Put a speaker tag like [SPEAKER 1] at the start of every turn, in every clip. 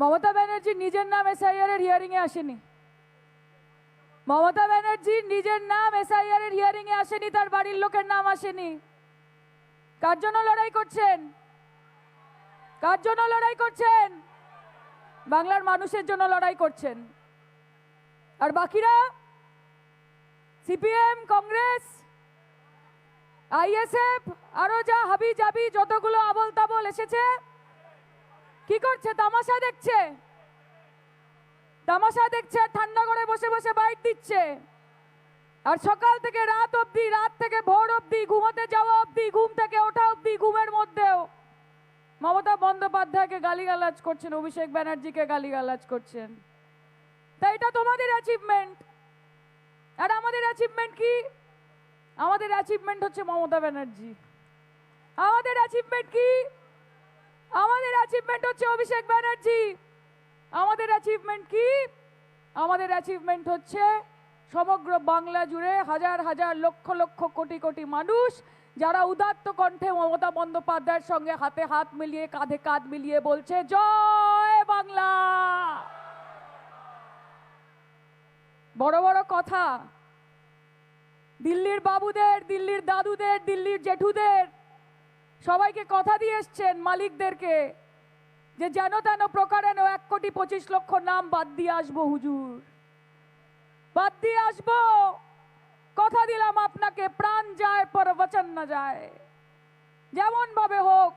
[SPEAKER 1] মমতা ব্যানার্জি নিজের নাম এসআইআর এর হিয়ারিং এ আসেনি। মমতা ব্যানার্জি নিজের নাম এসআইআর এর হিয়ারিং এ আসেনি, তার বাড়ির লোকের নাম আসেনি। কার জন্য লড়াই করছেন? কার জন্য লড়াই করছেন? বাংলার মানুষের জন্য লড়াই করছেন। আর বাকিরা সিপিএম, কংগ্রেস, আইএসএফ, আরো যা হাবি জাবি যতগুলো আবল তাবল এসেছে, কি করছে? তামাশা দেখছে। তামাশা দেখছে, ঠান্ডা করে বসে বসে বাইট দিচ্ছে। আর সকাল থেকে রাত অবধি, রাত থেকে ভোর অবধি, ঘুমাতে যাওয়া অবধি, ঘুম থেকে ওঠা অবধি, ঘুমের মধ্যেও মমতা বন্দ্যোপাধ্যায়কে গালিগালাজ করছেন, অভিষেক ব্যানার্জিকে গালিগালাজ করছেন। তাই এটা তোমাদের অ্যাচিভমেন্ট। আর আমাদের অ্যাচিভমেন্ট কি? আমাদের অ্যাচিভমেন্ট হচ্ছে মমতা ব্যানার্জি। আমাদের অ্যাচিভমেন্ট কি? আমাদের অ্যাচিভমেন্ট হচ্ছে অভিষেক ব্যানার্জি। আমাদের অ্যাচিভমেন্ট কি? আমাদের অ্যাচিভমেন্ট হচ্ছে সমগ্র বাংলা জুড়ে হাজার হাজার লক্ষ লক্ষ কোটি কোটি মানুষ যারা উদাত্ত কণ্ঠে মমতা বন্দ্যোপাধ্যায়ের সঙ্গে হাতে হাত মিলিয়ে, কাঁধে কাঁধ মিলিয়ে বলছে জয় বাংলা। বড় বড় কথা দিল্লির বাবুদের, দিল্লির দাদুদের, দিল্লির জেঠুদের সবাইকে কথা দিয়ে এসছেন, মালিকদেরকে, যে যেন তেন প্রকারে 1,25,00,000 নাম বাদ দিয়ে আসবো হুজুর, বাদ দিয়ে আসবো। কথা দিলাম আপনাকে, প্রাণ যায় পর বচন না যায়। যেমন ভাবে হোক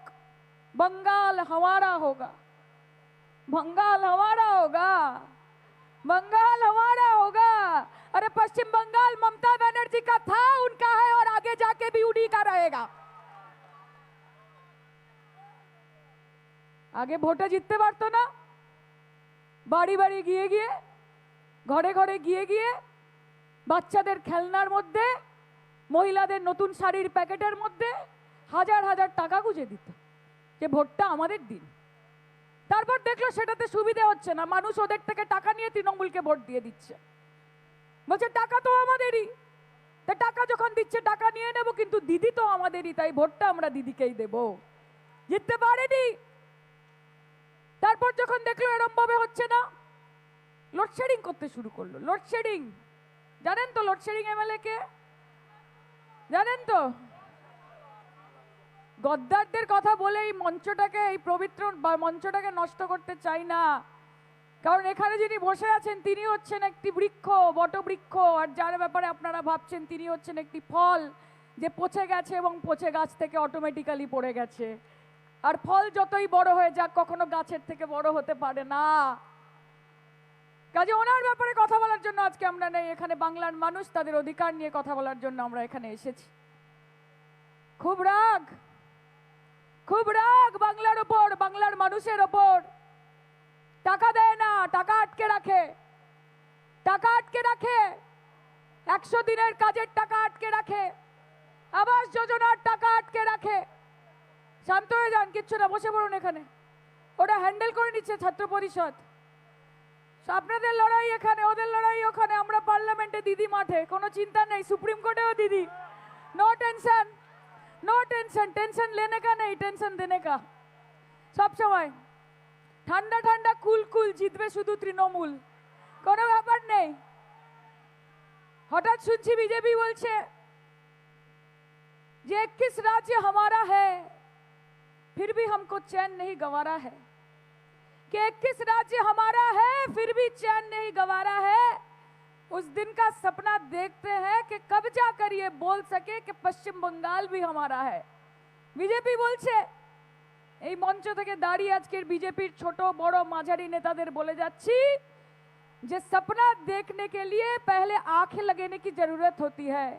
[SPEAKER 1] बंगाल हमारा होगा, बंगाल हमारा होगा, बंगाल हमारा होगा। अरे पश्चिम बंगाल ममता बनर्जी का था, उनका है और आगे जाके भी उन्हीं का रहेगा। আগে ভোটে জিততে পারতো না, বাড়ি বাড়ি গিয়ে গিয়ে, ঘরে ঘরে গিয়ে গিয়ে বাচ্চাদের খেলনার মধ্যে, মহিলাদের নতুন শাড়ির প্যাকেটের মধ্যে হাজার হাজার টাকা গুঁজে দিত যে ভোটটা আমাদের দিন। তারপর দেখলো সেটাতে সুবিধে হচ্ছে না, মানুষ ওদের থেকে টাকা নিয়ে তৃণমূলকে ভোট দিয়ে দিচ্ছে। বলছে টাকা তো আমাদেরই, তা টাকা যখন দিচ্ছে টাকা নিয়ে নেব, কিন্তু দিদি তো আমাদেরই, তাই ভোটটা আমরা দিদিকেই দেব। জিততে পারেনি। তারপর যখন দেখলো এরম ভাবে হচ্ছে না, লোডশেডিং করতে শুরু করলো। লোডশেডিং জানেন তো? লোডশেডিং এমএলএ কে জানেন তো? গদ্দারদের কথা বলে এই মঞ্চটাকে, এই পবিত্র মঞ্চটাকে নষ্ট করতে চাই না। কারণ এখানে যিনি বসে আছেন তিনি হচ্ছেন একটি বৃক্ষ, বটবৃক্ষ। আর যার ব্যাপারে আপনারা ভাবছেন তিনি হচ্ছেন একটি ফল যে পচে গেছে এবং পচে গাছ থেকে অটোমেটিক্যালি পড়ে গেছে। আর ফল যতই বড় হয়ে যাক, কখনো গাছের থেকে বড় হতে পারে না। কাজে ওনার ব্যাপারে কথা বলার জন্য আজকে আমরা নেই এখানে। বাংলার মানুষ তাদের অধিকার নিয়ে কথা বলার জন্য আমরা এখানে এসেছি। খুব রাগ, খুব রাগ বাংলার ওপর, বাংলার মানুষের ওপর। টাকা দেয় না, টাকা আটকে রাখে, টাকা আটকে রাখে, 100 দিনের কাজের টাকা আটকে রাখে, আবাস যোজনার টাকা আটকে রাখে। শান্ত হয়ে যান, কিচ্ছু না, বসে পড়ুন এখানে। ওটা হ্যান্ডেল করে নিচ্ছে ছাত্র পরিষদ। আপনাদের লড়াই এখানে, ওদের লড়াই ওখানে। আমরা পার্লামেন্টে, দিদি মাঠে, কোনো চিন্তা নেই। সুপ্রিম কোর্টেও দিদি। No tension, no tension, tension लेने का नहीं, टेंशन देने का। सब समय ঠান্ডা ঠান্ডা কুল কুল, জিতবে শুধু তৃণমূল, কোনো ব্যাপার নেই। হঠাৎ শুনছি বিজেপি বলছে যে 21 राज्य हमारा है, फिर भी हमको चैन नहीं गंवारा है। कि 21 राज्य हमारा है, फिर भी चैन नहीं गंवारा है। उस दिन का सपना देखते हैं कि कब जाकर ये बोल सके कि पश्चिम बंगाल भी हमारा है। बीजेपी बोलছে, এই মঞ্চ থেকে দাঁড়িয়ে আজকের বিজেপির ছোট বড় মাঝারি নেতাদের বলে যাচ্ছি যে सपना देखने के लिए पहले आंखें लगाने की जरूरत होती है,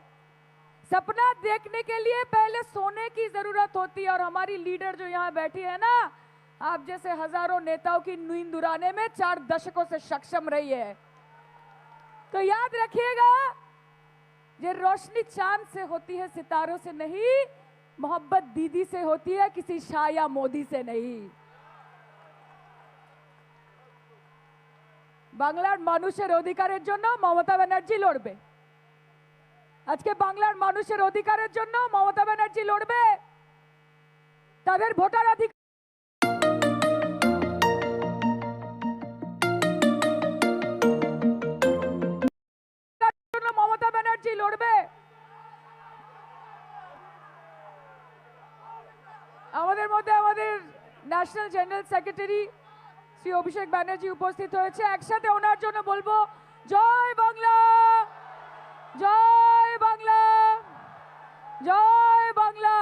[SPEAKER 1] सपना देखने के लिए पहले सोने की जरूरत होती है। और हमारी लीडर जो यहाँ बैठी है ना, आप जैसे हजारों नेताओं की नींद उड़ाने में 4 दशकों से सक्षम रही है। तो याद रखिएगा, ये रोशनी चांद से होती है, सितारों से नहीं। मोहब्बत दीदी से होती है, किसी शाह या मोदी से नहीं। বাংলার মানুষের অধিকারের জন্য মমতা ব্যানার্জি লড়বে। আজকে বাংলার মানুষের অধিকারের জন্য মমতা ব্যানার্জি লড়বে। তাদের ভোটার অধিকার আমাদের মধ্যে আমাদের national general secretary Shri Abhishek Banerjee উপস্থিত হয়েছে। একসাথে ওনার জন্য বলবো জয় বাংলা, জয় বাংলা, জয় বাংলা।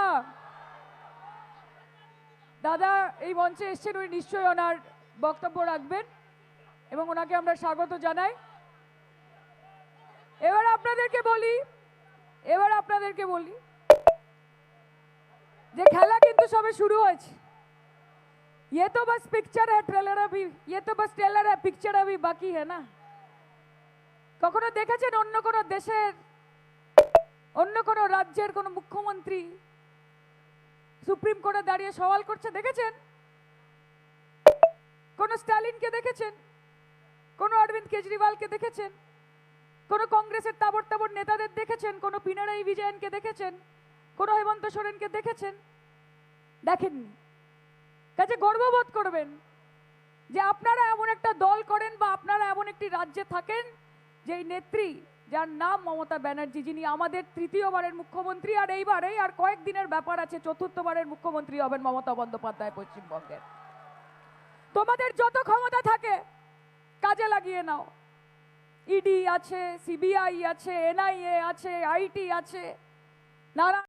[SPEAKER 1] দাদা এই মঞ্চে এসেছেন, উনি নিশ্চয়ই ওনার বক্তব্য রাখবেন এবং ওনাকে আমরা স্বাগত জানাই। এবার আপনাদেরকে বলি যে খেলা কিন্তু সবে শুরু হয়েছে। ये तो बस पिक्चर है, ट्रेलर अभी, ये तो बस ट्रेलर है, पिक्चर अभी बाकी है ना। কখনো দেখেছেন অন্য কোনো দেশের, অন্য কোনো রাজ্যের কোনো মুখ্যমন্ত্রী সুপ্রিম কোর্টে দাঁড়িয়ে সওয়াল করছে? দেখেছেন? কোন স্টালিনকে দেখেছেন? কোন অরবিন্দ কেজরিওয়ালকে দেখেছেন? কোন কংগ্রেসের তাবড় তাবড় নেতাদের দেখেছেন? কোন পিনারাই বিজয়নকে দেখেছেন? কোন হেমন্ত সোরেনকে দেখেছেন? দেখেননি। কাজে গর্ববোধ করবেন যে আপনারা এমন একটা দল করেন বা আপনারা এমন একটি রাজ্যে থাকেন যেই নেত্রী, যার নাম মমতা ব্যানার্জি, যিনি আমাদের তৃতীয়বারের মুখ্যমন্ত্রী, আর এইবারেই আর কয়েকদিনের ব্যাপার আছে চতুর্থবারের মুখ্যমন্ত্রী হবেন মমতা বন্দ্যোপাধ্যায় পশ্চিমবঙ্গের। তোমাদের যত ক্ষমতা থাকে কাজে লাগিয়ে নাও। ইডি আছে, সিবিআই আছে, এনআইএ আছে, আইটি আছে, নানা